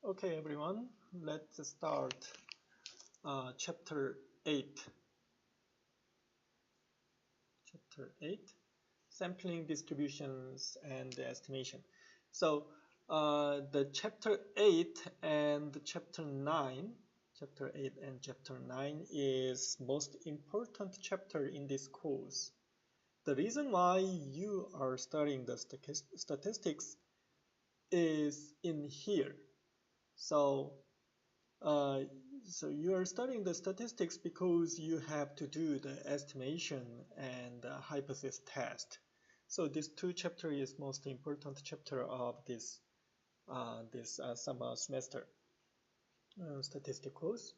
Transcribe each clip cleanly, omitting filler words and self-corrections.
Okay, everyone, let's start Chapter 8. Chapter 8, Sampling, Distributions, and Estimation. So the Chapter 8 and Chapter 9, Chapter 8 and Chapter 9 is most important chapter in this course. The reason why you are studying the statistics is in here. So you are studying the statistics because you have to do the estimation and hypothesis test. So this two chapter is most important chapter of this summer semester statistics course.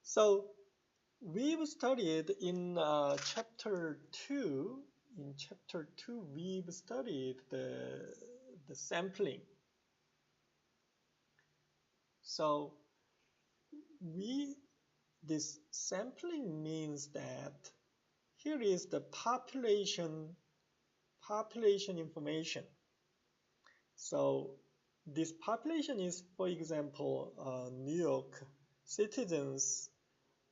So we've studied in chapter 2. In chapter 2, we've studied the sampling. So this sampling means that here is the population information. So this population is, for example, New York citizens'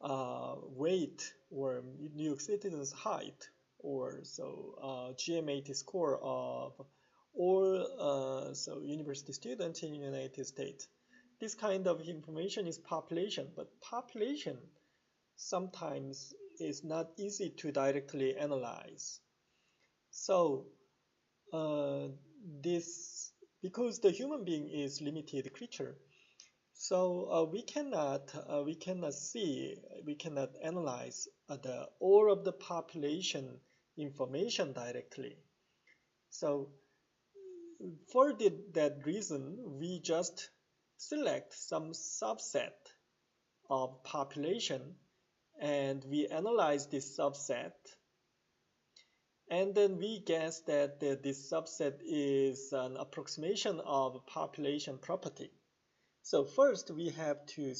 weight or New York citizens' height, or GMAT score of all university students in the United States. This kind of information is population, but population sometimes is not easy to directly analyze. So because the human being is limited creature, so we cannot analyze all of the population information directly. So for that reason, we just select some subset of population and we analyze this subset, and then we guess that this subset is an approximation of population property. So first we have to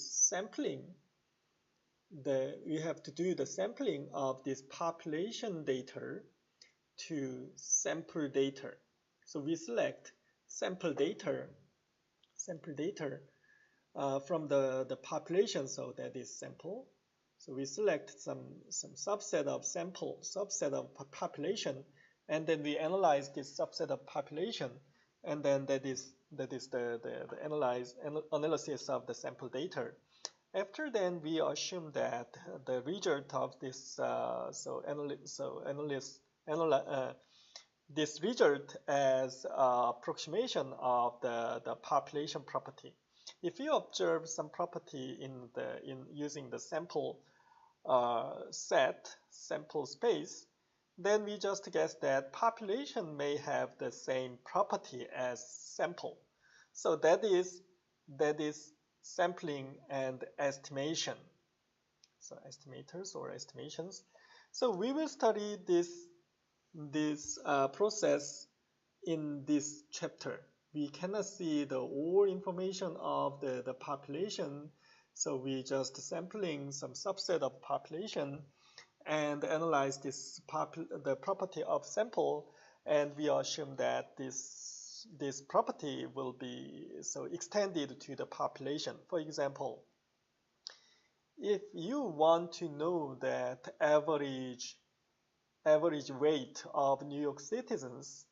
do the sampling of this population data to sample data. So we select sample data from the population, so that is sample. So we select some subset of population, and then we analyze this subset of population, and then that is the analysis of the sample data. After then, we assume that the result of this this result as approximation of the population property. If you observe some property in using the sample sample space, then we just guess that population may have the same property as sample. So that is sampling and estimation. So estimators or estimations. So we will study this process in this chapter. We cannot see the all information of the population, so we just sampling some subset of population and analyze the property of sample, and we assume that this property will be extended to the population. For example, if you want to know that average weight of New York citizens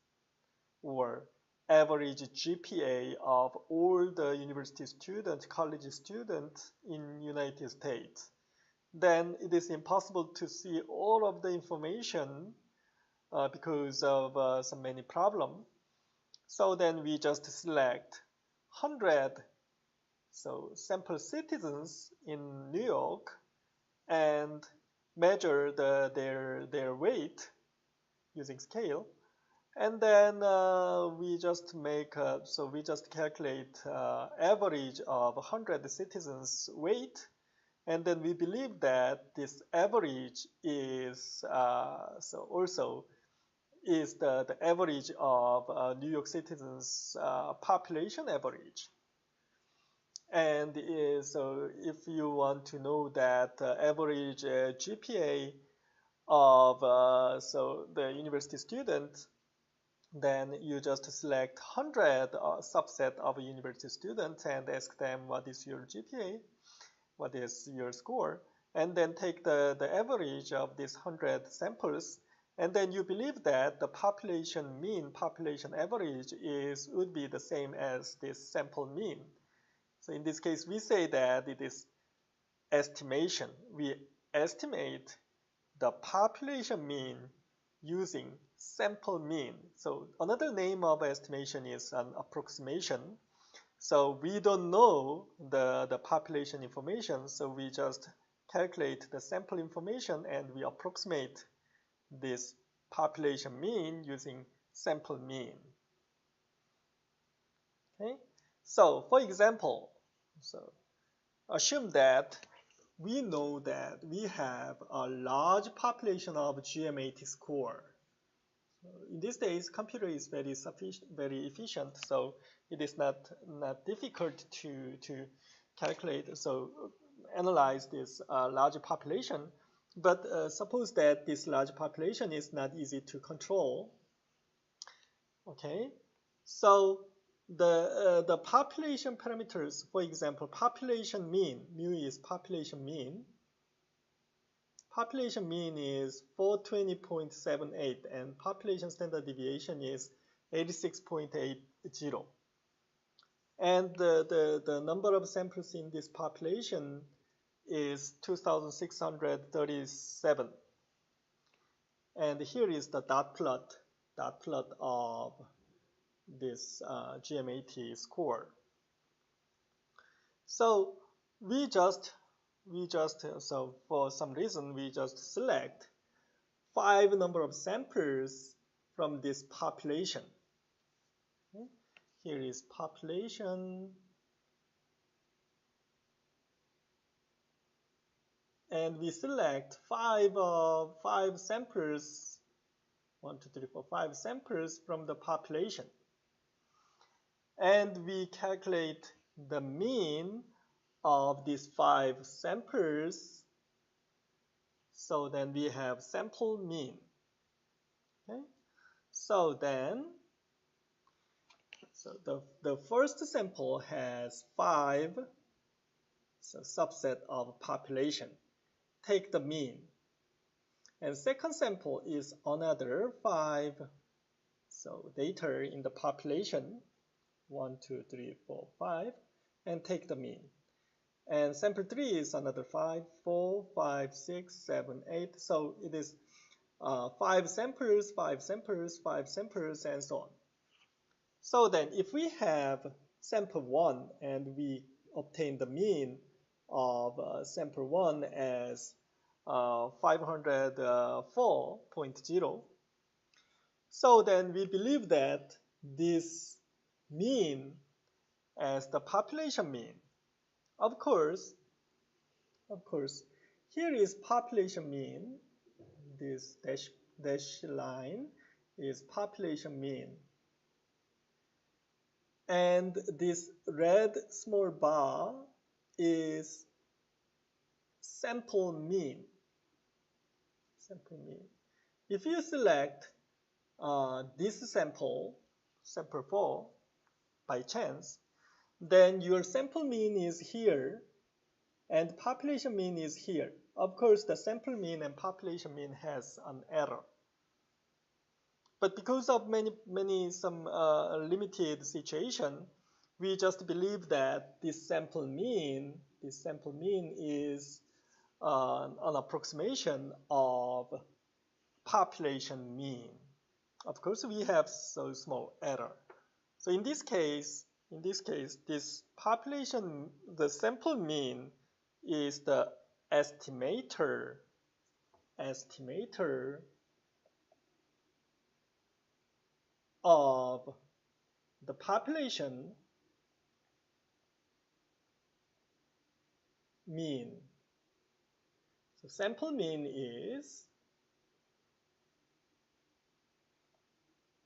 or average GPA of all the university students, college students in United States, then it is impossible to see all of the information because of so many problems. So then we just select 100 sample citizens in New York and measure their weight using scale, and then we just calculate average of 100 citizens weight, and then we believe that this average is also is the average of New York citizens population average. And so if you want to know that average GPA of the university student, then you just select 100 subset of university students and ask them what is your GPA, what is your score, and then take the average of these 100 samples, and then you believe that the population mean, population average would be the same as this sample mean. So in this case, we say that it is estimation. We estimate the population mean using sample mean. So another name of estimation is an approximation. So we don't know the population information, so we just calculate the sample information and we approximate this population mean using sample mean. Okay? So for example, so assume that we know that we have a large population of GM80 score. In these days, computer is very efficient, so it is not difficult to calculate, so analyze this large population. But suppose that this large population is not easy to control. Okay, so the population parameters, for example, population mean, mu is population mean. Population mean is 420.78 and population standard deviation is 86.80. And the number of samples in this population is 2,637. And here is the dot plot of this GM80 score. So so for some reason we just select 5 number of samples from this population. Okay. Here is population, and we select 5 samples, 1, 2, 3, 4, 5 samples from the population, and we calculate the mean of these 5 samples. So then we have sample mean. Okay, so then the first sample has 5, so subset of population. Take the mean. And second sample is another 5, so data in the population, 1, 2, 3, 4, 5, and take the mean. And sample 3 is another 5, 4, 5, 6, 7, 8. So it is 5 samples, 5 samples, 5 samples, and so on. So then if we have sample 1 and we obtain the mean of sample 1 as 504.0, so then we believe that this mean as the population mean. Of course, here is population mean. This dash line is population mean. And this red small bar is sample mean. Sample mean. If you select this sample 4, by chance, then your sample mean is here and population mean is here. Of course, the sample mean and population mean has an error. But because of some limited situation, we just believe that this sample mean is an approximation of population mean. Of course, we have so small error. So in this case, this population, the sample mean is the estimator of the population mean. So sample mean is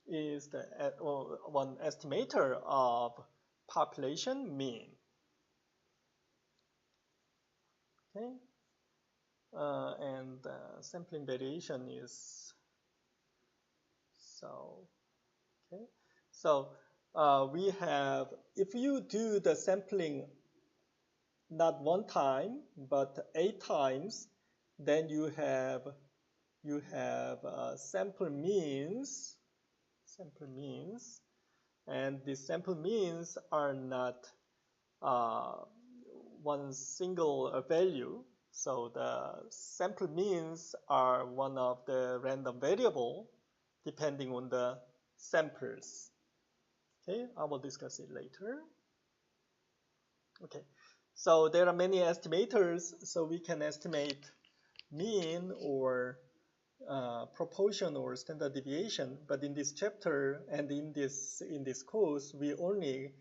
the one estimator of population mean. Okay, and sampling variation is so. Okay, so we have, if you do the sampling not one time but 8 times, then you have sample means, and the sample means are not one single value. So the sample means are one of the random variable depending on the samples. Okay, I will discuss it later. Okay, so there are many estimators, so we can estimate mean or proportion or standard deviation. But in this chapter and in this course, we only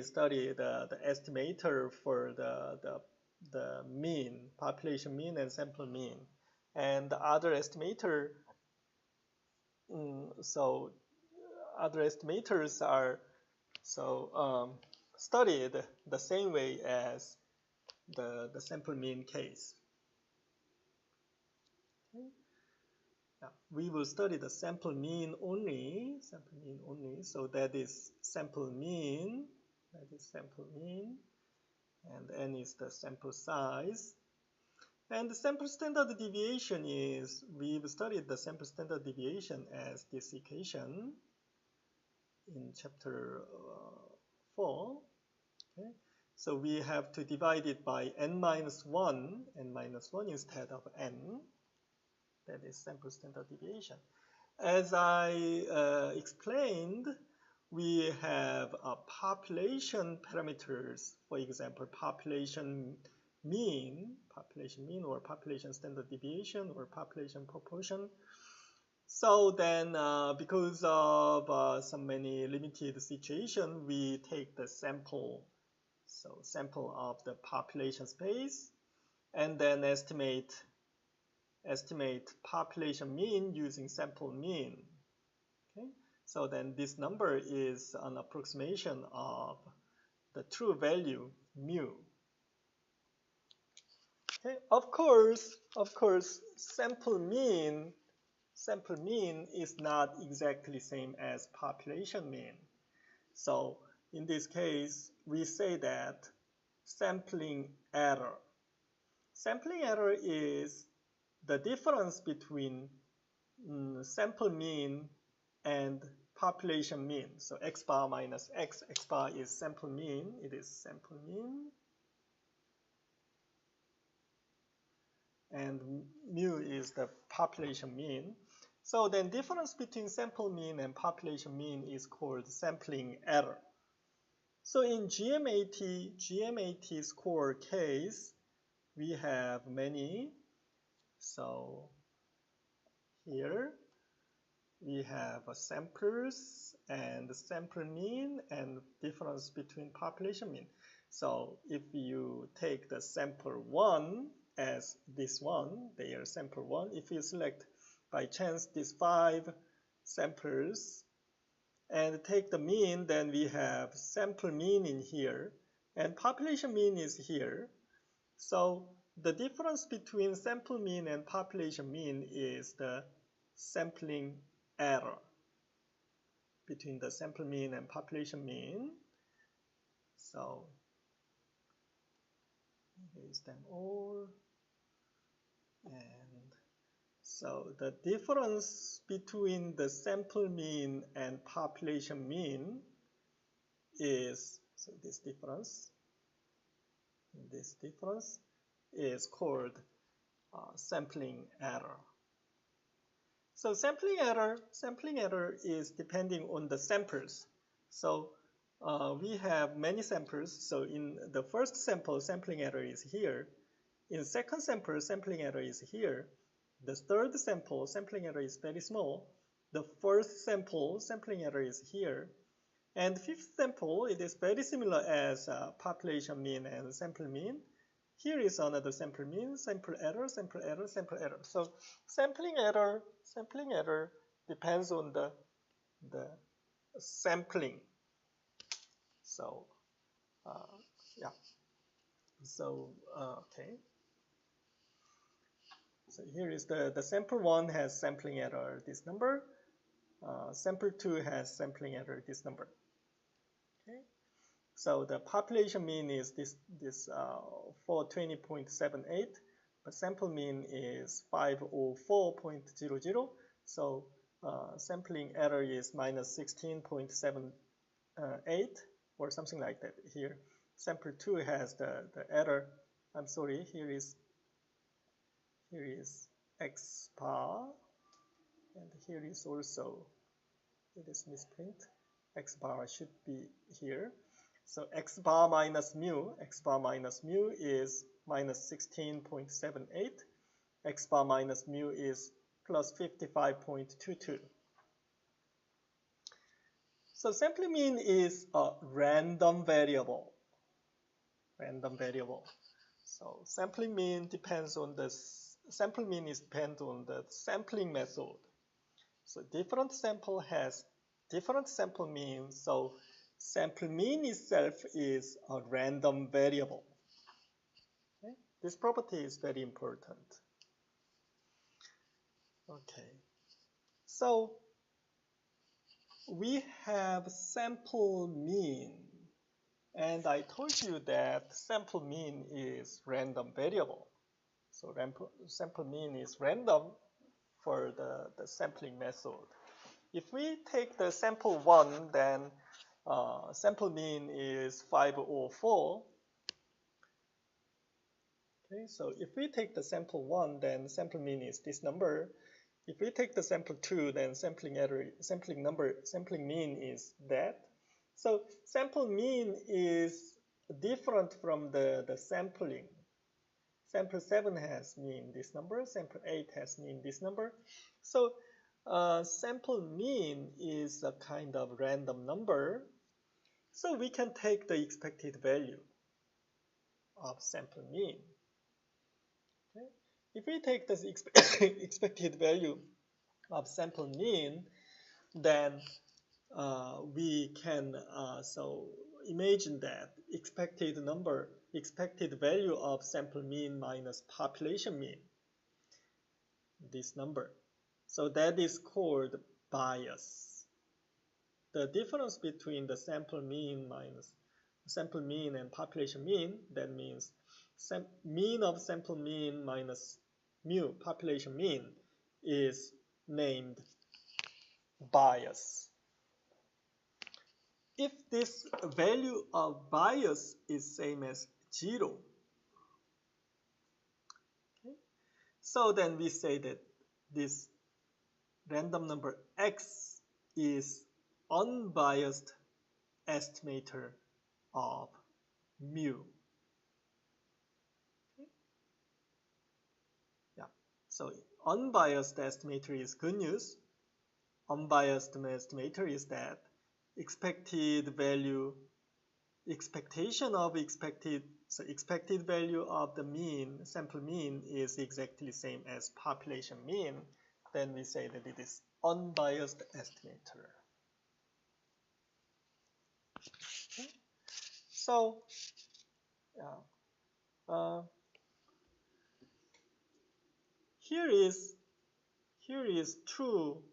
study the estimator for the mean, population mean and sample mean, and the other estimator. So other estimators are studied the same way as the sample mean case. Okay. Now, we will study the sample mean only, so that is sample mean, and n is the sample size. And the sample standard deviation is, we've studied the sample standard deviation as this equation in chapter 4. Okay. So we have to divide it by n-1 instead of n. That is sample standard deviation. As I explained, we have population parameters, for example, population mean or population standard deviation or population proportion. So then because of some many limited situation, we take the sample, sample of the population space, and then estimate population mean using sample mean. Okay? So then this number is an approximation of the true value mu. Okay? Of course, sample mean is not exactly same as population mean. So in this case, we say that sampling error is the difference between sample mean and population mean. So x bar minus x bar is sample mean, it is sample mean. And mu is the population mean. So then difference between sample mean and population mean is called sampling error. So in GMAT score case, we have many. So here we have samples and sample mean and difference between population mean. So if you take the sample 1 as this one, they are sample 1. If you select by chance these 5 samples and take the mean, then we have sample mean in here and population mean is here. So the difference between sample mean and population mean is the sampling error between the sample mean and population mean. So here's them all. And so the difference between the sample mean and population mean is, so this difference is called sampling error. So sampling error is depending on the samples. So we have many samples. So in the first sample, sampling error is here. In second sample, sampling error is here. The third sample, sampling error is very small. The fourth sample, sampling error is here. And fifth sample, it is very similar as population mean and sample mean. Here is another sample mean, sample error. So sampling error depends on the sampling. So yeah. So okay. So here is the sample 1 has sampling error, this number. sample 2 has sampling error this number. Okay, so the population mean is this 420.78, but sample mean is 504.00. So sampling error is minus 16.78 or something like that. Here, sample 2 has the error. I'm sorry. Here is X bar, and here is also, it is misprint. X bar should be here. So X bar minus mu is minus 16.78. X bar minus mu is plus 55.22. So sampling mean is a random variable. So sampling mean depends on the sampling mean is depend on the sampling method. So different sample has different sample mean. So sample mean itself is a random variable. Okay? This property is very important. Okay. So we have sample mean, and I told you that sample mean is random variable. So sample mean is random for the sampling method. If we take the sample 1, then sample mean is 504. Okay, so if we take the sample 1, then sample mean is this number. If we take the sample 2, then sampling mean is that. So sample mean is different from the sampling. Sample 7 has mean this number, sample 8 has mean this number. So sample mean is a kind of random number. So we can take the expected value of sample mean. Okay? If we take this expected value of sample mean, then we can so imagine that expected value of sample mean minus population mean, this number. So that is called bias. The difference between the sample mean and population mean, that means mean of sample mean minus mu population mean is named bias. If this value of bias is same as 0, okay, so then we say that this random number x is unbiased estimator of mu. Okay. Yeah. So unbiased estimator is good news. Unbiased estimator is that expected value of the mean, sample mean, is exactly same as population mean. Then we say that it is unbiased estimator. Okay. So, here is true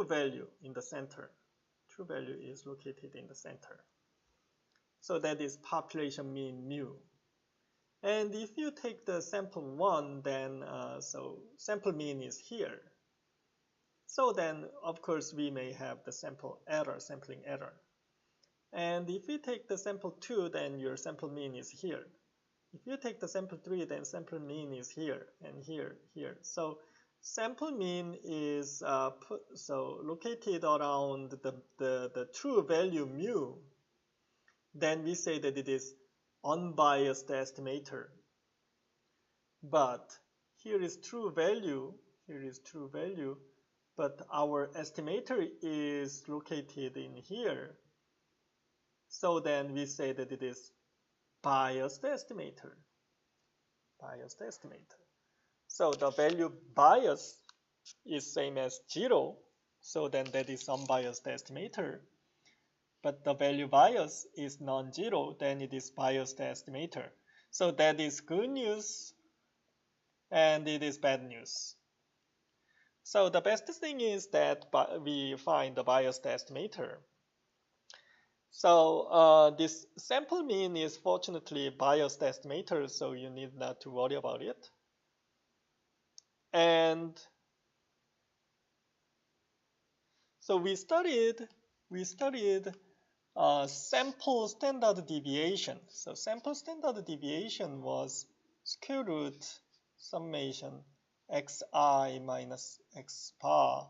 value in the center. True value is located in the center. So that is population mean mu. And if you take the sample 1, then so sample mean is here. So then, of course, we may have the sampling error. And if you take the sample 2, then your sample mean is here. If you take the sample 3, then sample mean is here and here. So sample mean is located around the true value mu. Then we say that it is unbiased estimator. But here is true value, but our estimator is located in here. So then we say that it is biased estimator. So the value bias is same as 0. So then that is unbiased estimator. But the value bias is non-zero, then it is biased estimator. So that is good news and it is bad news. So the best thing is that we find the biased estimator. So this sample mean is fortunately biased estimator, so you need not to worry about it. And so we studied sample standard deviation. So sample standard deviation was square root summation xi minus x bar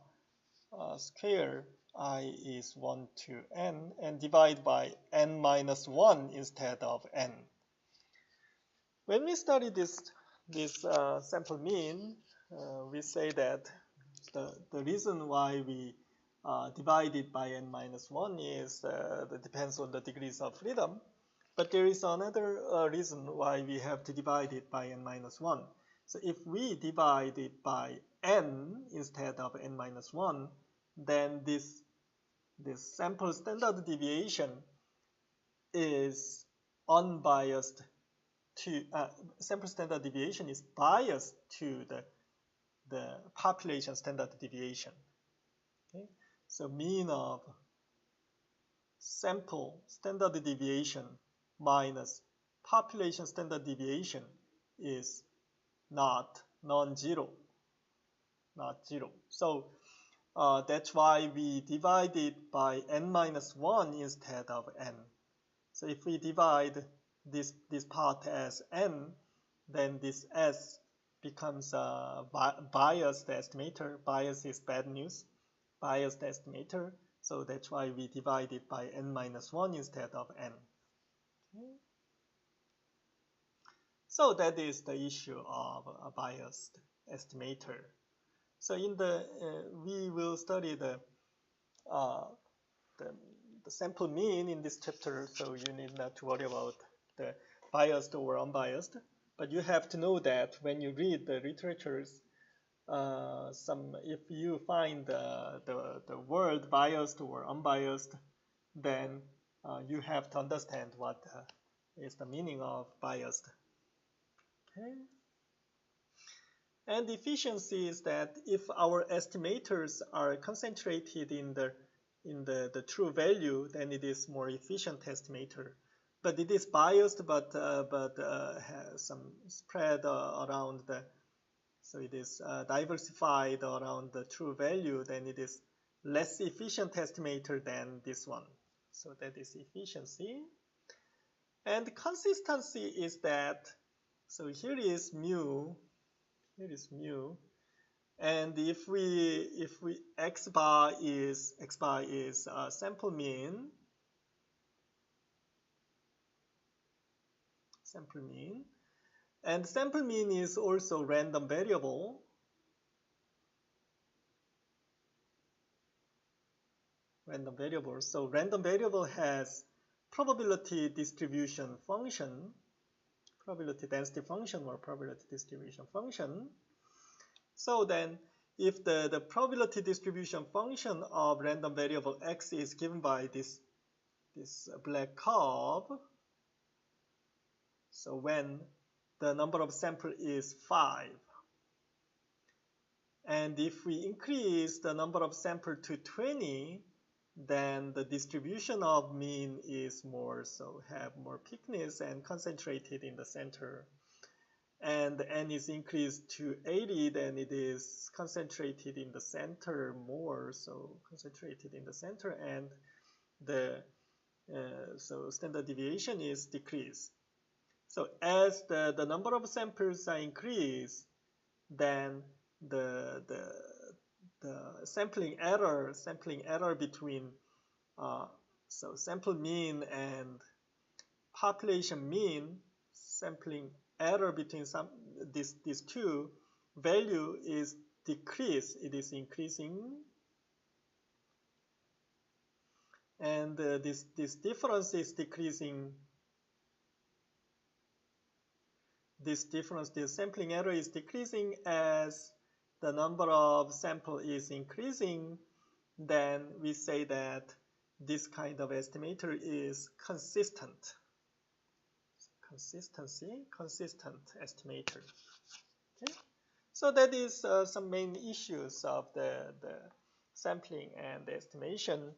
square I is 1 to n and divide by n minus 1 instead of n. When we study this sample mean, we say that the reason why we divide it by n minus 1 is that depends on the degrees of freedom. But there is another reason why we have to divide it by n minus 1. So if we divide it by n instead of n minus 1, then this sample standard deviation is unbiased to sample standard deviation is biased to the population standard deviation. Okay? So mean of sample standard deviation minus population standard deviation is not non-zero, not zero. So that's why we divide it by n minus 1 instead of n. So if we divide this part as n, then this s becomes a biased estimator. Bias is bad news. Biased estimator. So that's why we divide it by n minus 1 instead of n. Okay. So that is the issue of a biased estimator. So in we will study the sample mean in this chapter, so you need not to worry about the biased or unbiased. But you have to know that when you read the literatures, if you find the word biased or unbiased, then you have to understand what is the meaning of biased. Okay. And efficiency is that if our estimators are concentrated in the true value, then it is more efficient estimator. But it is biased, but has some spread around so it is diversified around the true value, then it is less efficient estimator than this one. So that is efficiency. And consistency is that, so here is mu, and if we x bar is sample mean, and sample mean is also random variable. So random variable has probability distribution function, probability density function or probability distribution function. So then if the probability distribution function of random variable x is given by this black curve, so when the number of sample is 5, and if we increase the number of sample to 20, then the distribution of mean is more, so have more peakness and concentrated in the center. And n is increased to 80, then it is concentrated in the center more, so concentrated in the center, and so standard deviation is decreased. So as the number of samples are increased, then the sampling error between so sample mean and population mean, sampling error between these two value is decreased. It is increasing, and this difference is decreasing. This sampling error is decreasing as the number of sample is increasing. Then we say that this kind of estimator is consistent. Consistent estimator. Okay? So that is some main issues of the sampling and the estimation.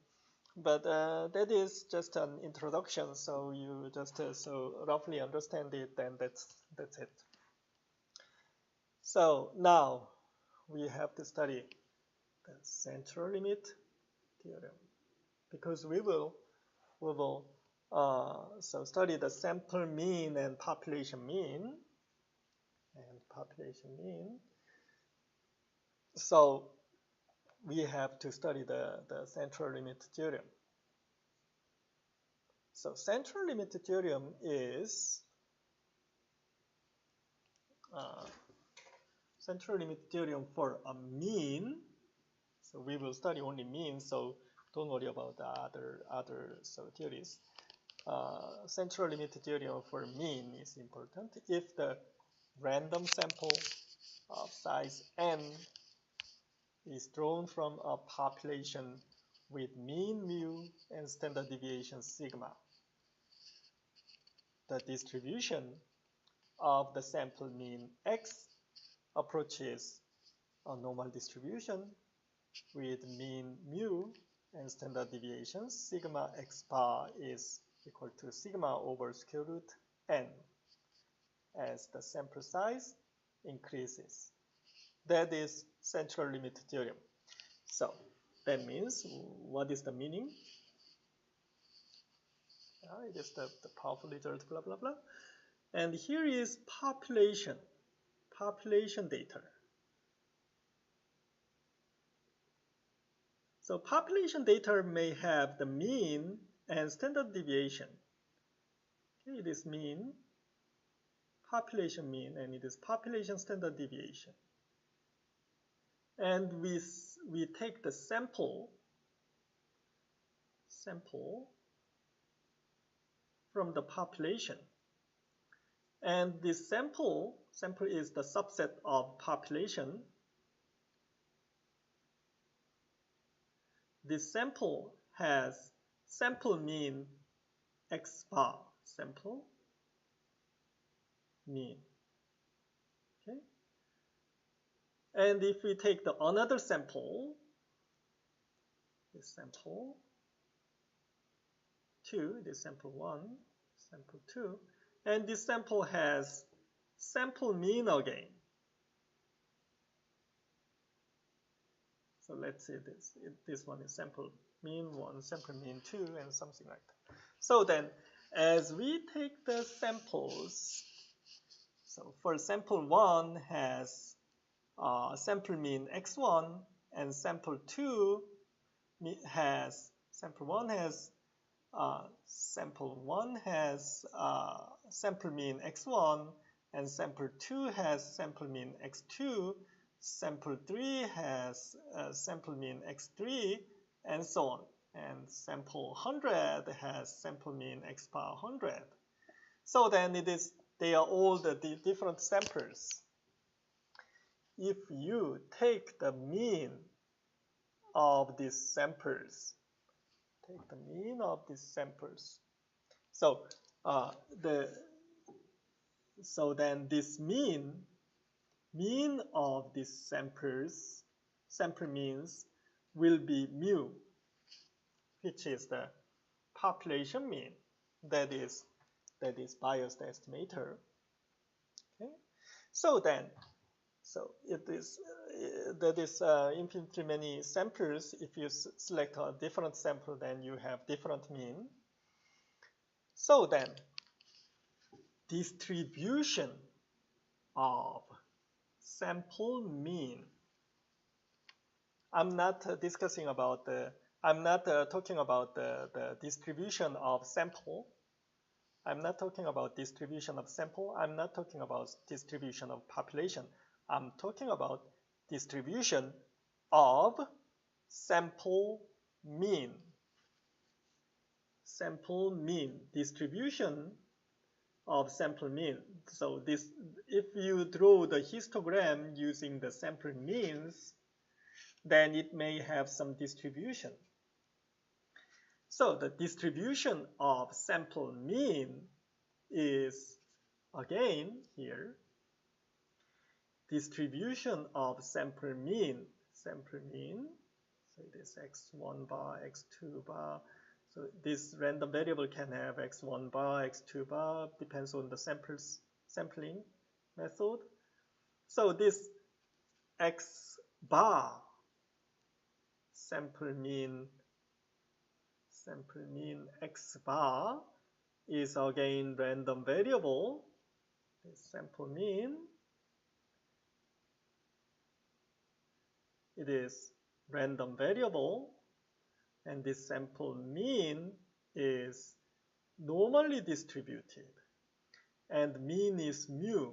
But that is just an introduction, so you just so roughly understand it, then that's it. So now we have to study the central limit theorem, because we will so study the sample mean and population mean So we have to study the central limit theorem. So central limit theorem is central limit theorem for a mean. So we will study only mean, so don't worry about the other theories. Central limit theorem for mean is important if the random sample of size n is drawn from a population with mean mu and standard deviation sigma. The distribution of the sample mean x approaches a normal distribution with mean mu and standard deviation sigma x bar is equal to sigma over square root n as the sample size increases. That is central limit theorem. So that means, what is the meaning? It is the powerful result, blah, blah, blah. And here is population data. So population data may have the mean and standard deviation. Okay, it is mean, population mean, and it is population standard deviation. And we take the sample from the population. And this sample is the subset of population. This sample has sample mean x bar, sample mean. Okay? And if we take the another sample, this sample 2, this sample 1, sample 2, and this sample has sample mean again. So let's say this one is sample mean 1, sample mean 2, and something like that. So then, as we take the samples, so for sample 1 has sample mean x1, and sample 2 has sample 1 has sample mean x1, and sample 2 has sample mean x2, sample 3 has sample mean x3, and so on. And sample 100 has sample mean x bar 100. So then they are all the different samples. If you take the mean of these samples, so then this mean of these sample means will be mu, which is the population mean. That is biased estimator. Okay, so that is infinitely many samples. If you select a different sample, then you have different mean. So then, distribution of sample mean. I'm not talking about the distribution of sample. I'm not talking about distribution of sample. I'm not talking about distribution of population. I'm talking about distribution of sample mean. Sample mean, distribution of sample mean. So if you draw the histogram using the sample means, then it may have some distribution. So the distribution of sample mean is, again, here. distribution of sample mean. So it is x1 bar, x2 bar. So this random variable can have x1 bar, x2 bar, depends on the sampling method. So this x bar sample mean x bar is again random variable. This sample mean, it is random variable, and this sample mean is normally distributed, and mean is mu,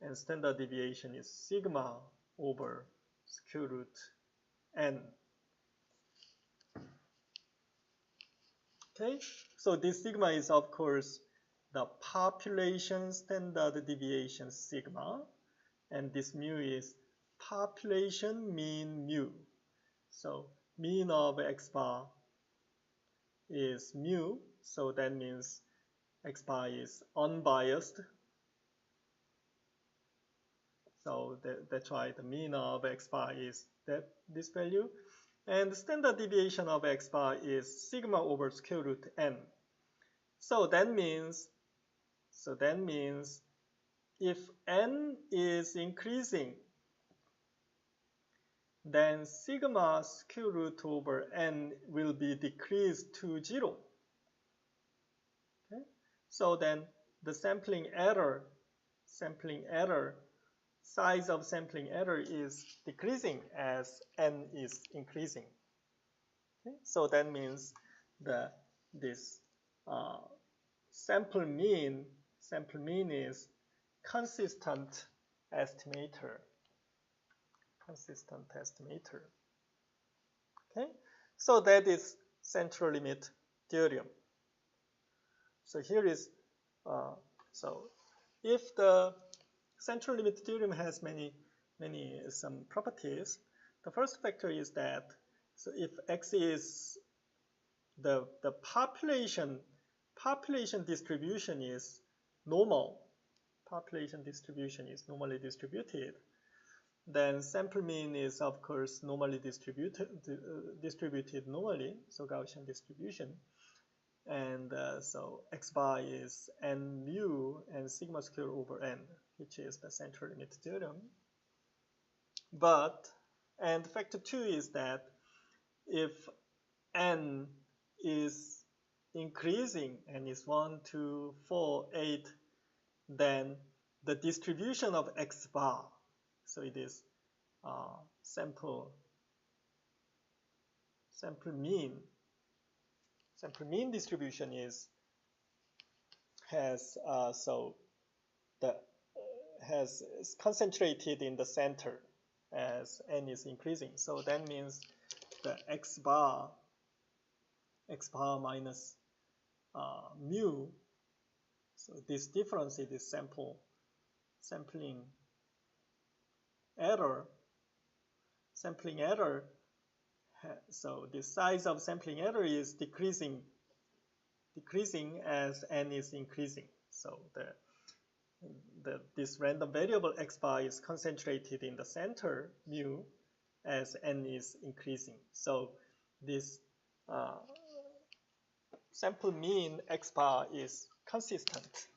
and standard deviation is sigma over square root n. Okay, so this sigma is of course the population standard deviation sigma, and this mu is population mean mu. So mean of x bar is mu, so that means x bar is unbiased. So that's why the mean of x bar is this value. And the standard deviation of x bar is sigma over square root n. So that means if n is increasing, then sigma square root over n will be decreased to 0. Okay? So then the sampling error, size of sampling error is decreasing as n is increasing. Okay? So that means this sample mean is consistent estimator. Okay, so that is central limit theorem. So here is so if the central limit theorem has some properties. The first factor is that so if x is the population distribution is normal, normally distributed, then sample mean is of course normally distributed normally, so Gaussian distribution, and so x bar is n mu and sigma square over n, which is the central limit theorem. And factor 2 is that if n is increasing, n is 1, 2, 4, 8, then the distribution of x bar, so it is sample mean distribution is concentrated in the center as n is increasing. So that means the x bar minus mu. So this difference is this sampling error. So the size of sampling error is decreasing as n is increasing. So this random variable x bar is concentrated in the center mu as n is increasing. So this sample mean x bar is consistent.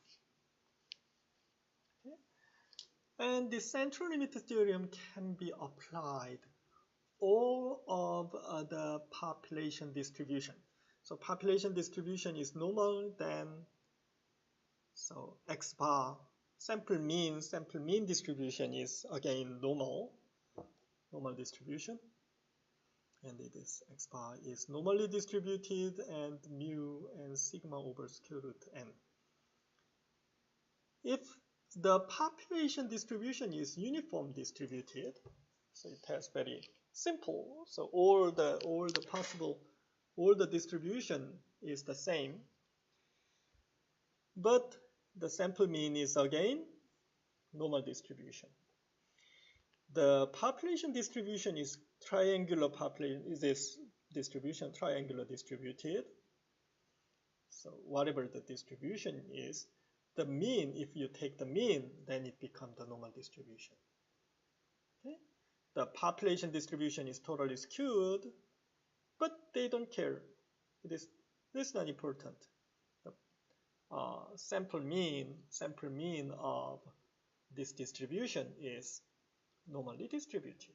Okay? And the central limit theorem can be applied all of the population distribution. So population distribution is normal, then so x bar sample mean distribution is again normal distribution, and it is x bar is normally distributed, and mu and sigma over square root n. If the population distribution is uniform distributed, so it has very simple, so all the distribution is the same, but the sample mean is again normal distribution. The population distribution is triangular distributed. So whatever the distribution is, the mean, if you take the mean, then it becomes the normal distribution. the population distribution is totally skewed, but they don't care. This is not important. The sample mean of this distribution is normally distributed.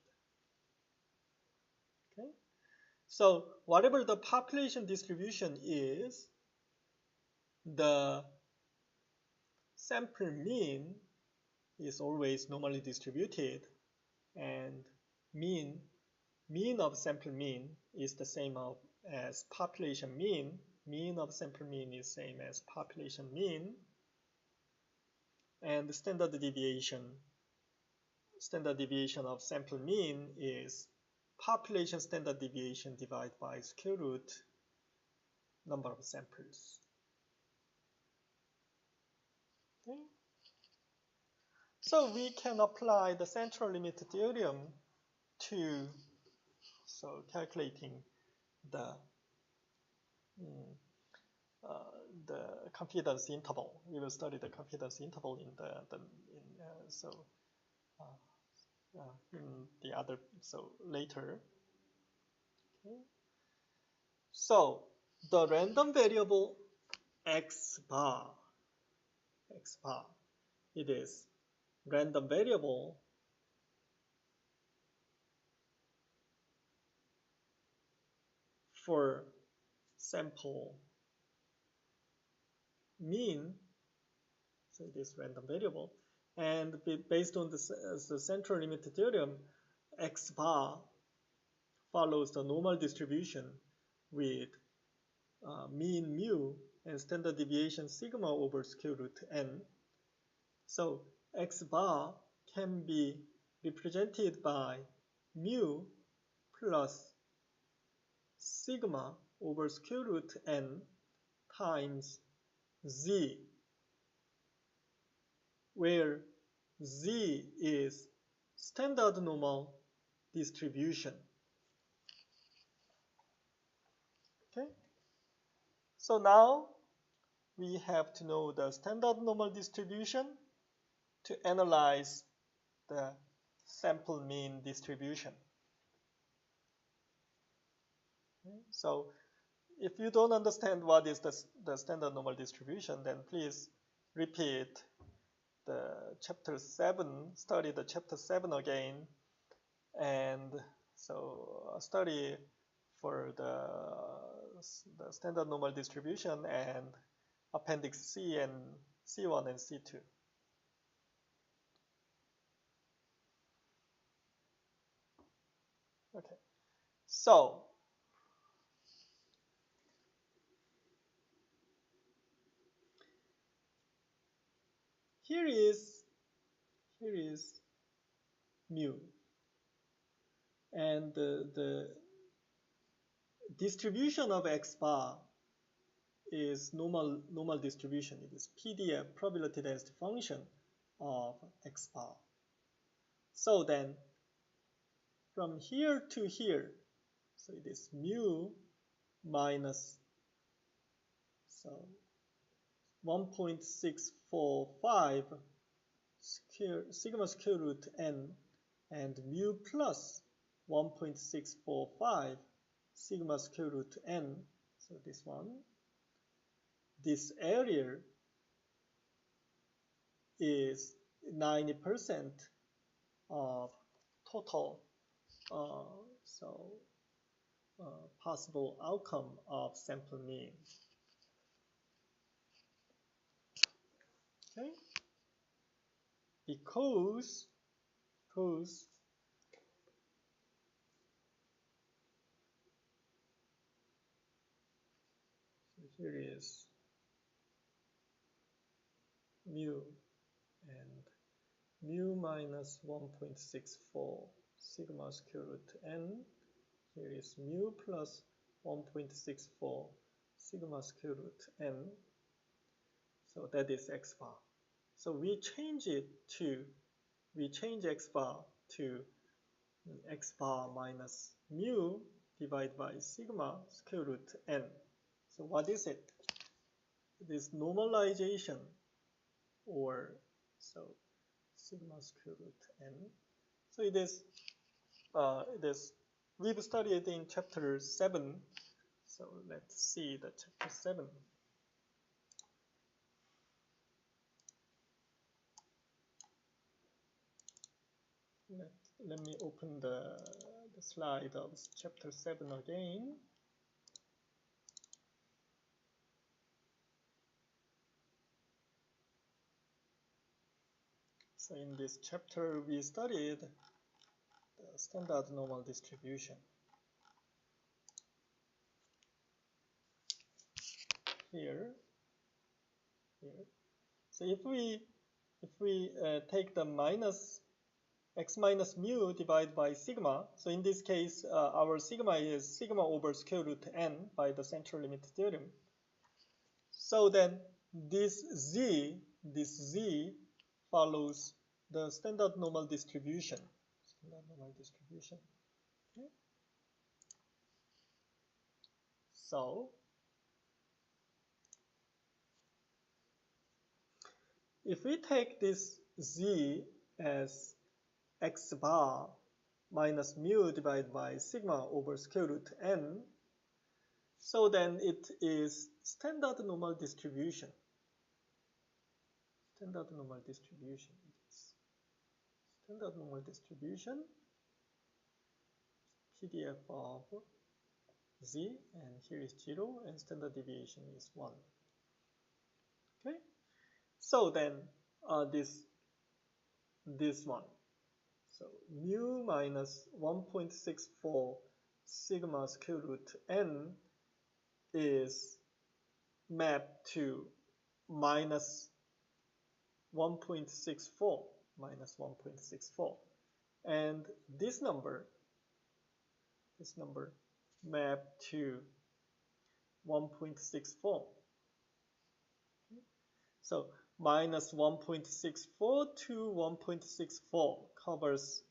Okay, so whatever the population distribution is, the sample mean is always normally distributed, and mean of sample mean is the same as population mean. Mean of sample mean is same as population mean, and the standard deviation of sample mean is population standard deviation divided by square root number of samples. Okay. So we can apply the central limit theorem to calculating the confidence interval. We will study the confidence interval in later. Okay. So the random variable x bar, it is random variable for sample mean, so it is random variable, and based on the central limit theorem, x bar follows the normal distribution with mean mu and standard deviation sigma over square root n. So x bar can be represented by mu plus sigma over square root n times z, where z is standard normal distribution. Okay, so now we have to know the standard normal distribution to analyze the sample mean distribution. Okay, so if you don't understand what is the standard normal distribution, then please repeat the chapter 7, study the chapter 7 again, and so study for the standard normal distribution and appendix C and C1 and C2. Okay, so here is mu, and the distribution of x bar is normal distribution. It is PDF, probability density function of x bar. So then from here to here, so it is mu minus 1.645 sigma square root n, and mu plus 1.645 sigma square root n. So this one, this area is 90% of total possible outcome of sample mean. Okay, because here is mu, and mu minus 1.64 sigma square root n. Here is mu plus 1.64 sigma square root n. So that is x bar. So we change x bar to x bar minus mu divided by sigma square root n. So what is it? It is normalization, or so sigma square root n. So it is we've studied in chapter 7. So let's see the chapter 7. Let me open the slide of chapter 7 again. So in this chapter, we studied the standard normal distribution. Here. So if we take the minus x minus mu divided by sigma, so in this case, our sigma is sigma over square root n by the central limit theorem. So then this z follows the standard normal distribution. Okay. So if we take this z as x bar minus mu divided by sigma over square root n, so then it is standard normal distribution. Standard normal distribution. PDF of z, and here is 0, and standard deviation is 1. Okay, so then this one. So mu minus 1.64 sigma square root n is mapped to minus 1.64, and this number mapped to 1.64. So minus 1.64 to 1.64 covers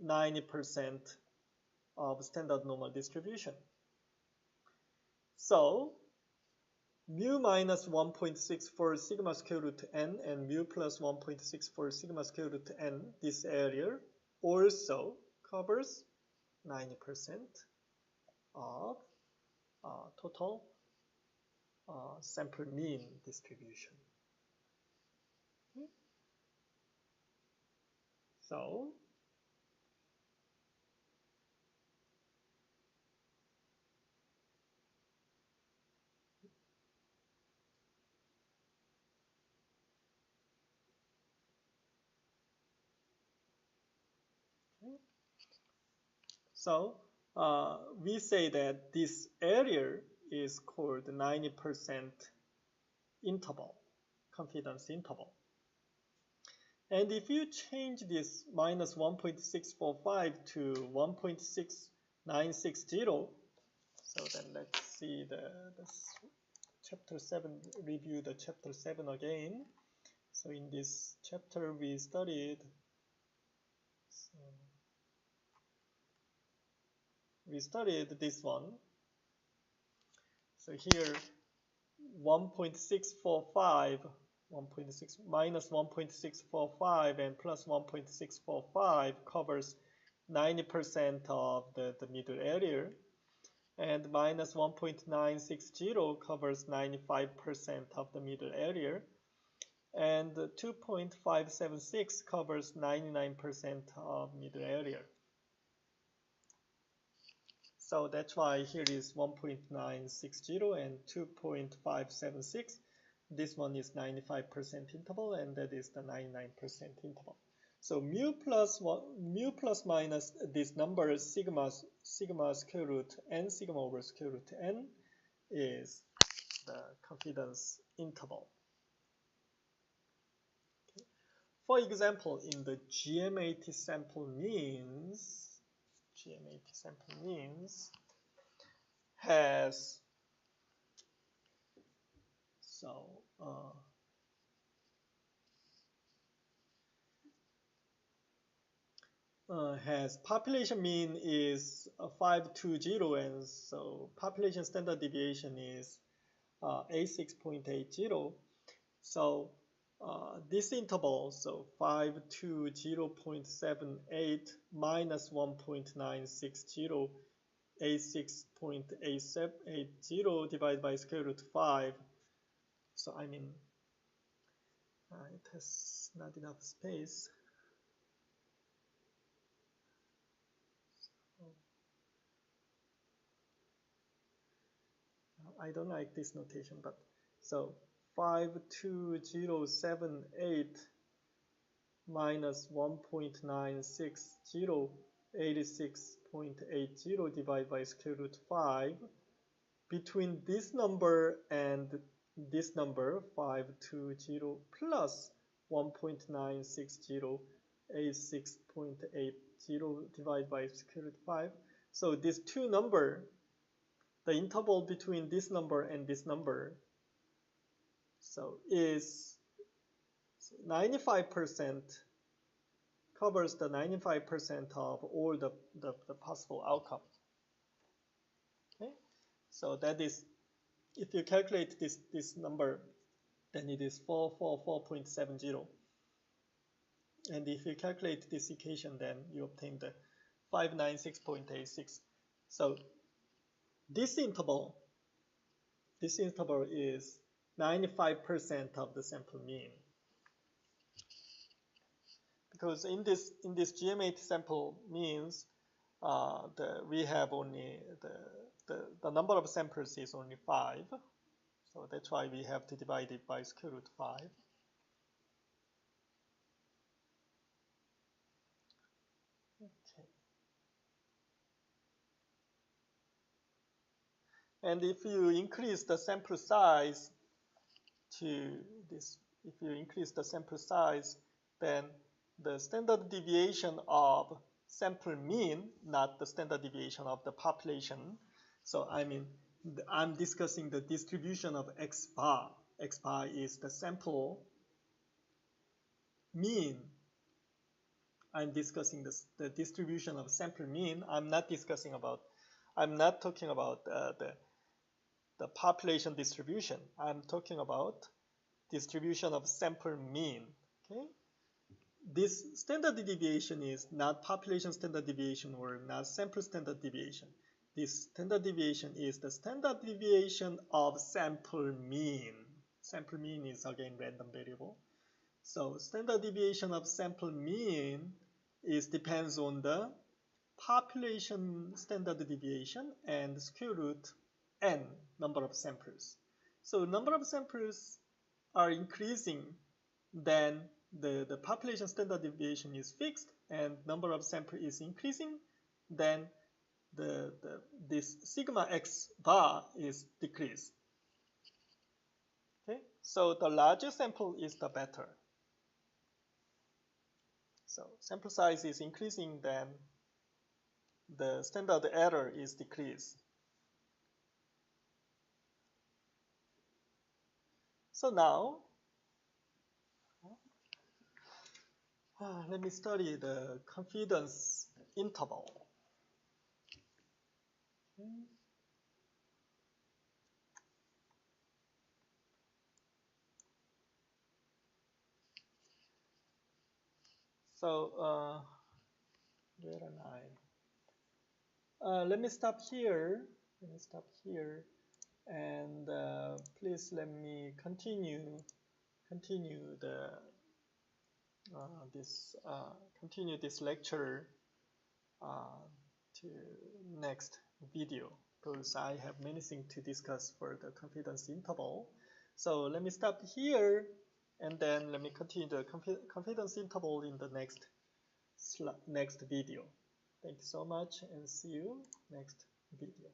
90% of standard normal distribution. So mu minus 1.64 sigma square root n and mu plus 1.64 sigma square root n, this area also covers 90% of total sample mean distribution. Okay. So we say that this area is called 90% interval, confidence interval. And if you change this minus 1.645 to 1.6960, so then let's see the chapter 7, review the chapter 7 again. So in this chapter we studied, this one. So here 1.645, minus 1.645 and plus 1.645 covers 90% of the middle area, and minus 1.960 covers 95% of the middle area, and 2.576 covers 99% of middle area. So that's why here is 1.960 and 2.576. This one is 95% interval, and that is the 99% interval. So mu plus minus this number sigma square root n sigma over square root n is the confidence interval. Okay. For example, in the GM80 sample means has population mean is 520, and so population standard deviation is 86.80. So this interval, so 5 to 0.78 minus 1.960, 86.8780 divided by square root 5. So I mean, it has not enough space. I don't like this notation, but so 52078 minus 1.960, 86.80 divided by square root 5. Between this number and this number, 520 plus 1.960, 86.80 divided by square root 5. So these two numbers, the interval between this number and this number, so is 95%, covers the 95% of all the possible outcomes. Okay, so that is, if you calculate this number, then it is 444.70. And if you calculate this equation, then you obtain the 596.86. So this interval is 95% of the sample mean. Because in this GM8 sample means we have only the number of samples is only 5. So that's why we have to divide it by square root 5. Okay. And if you increase the sample size to this, if you increase the sample size, then the standard deviation of sample mean, not the standard deviation of the population. So I mean, I'm discussing the distribution of X bar. X bar is the sample mean. I'm discussing the distribution of sample mean. I'm not talking about the population distribution. I'm talking about distribution of sample mean. Okay? This standard deviation is not population standard deviation or not sample standard deviation. This standard deviation is the standard deviation of sample mean. Sample mean is again random variable. So standard deviation of sample mean depends on the population standard deviation and square root n, number of samples. So number of samples are increasing, then the population standard deviation is fixed, and number of samples is increasing, then this sigma x bar is decreased. Okay, so the larger sample is the better. So sample size is increasing, then the standard error is decreased. So now, let me study the confidence interval. Okay. So where am I? Let me stop here. And please let me continue this lecture to next video, because I have many things to discuss for the confidence interval. So let me stop here, and then let me continue the confidence interval in the next video. Thank you so much, and see you next video.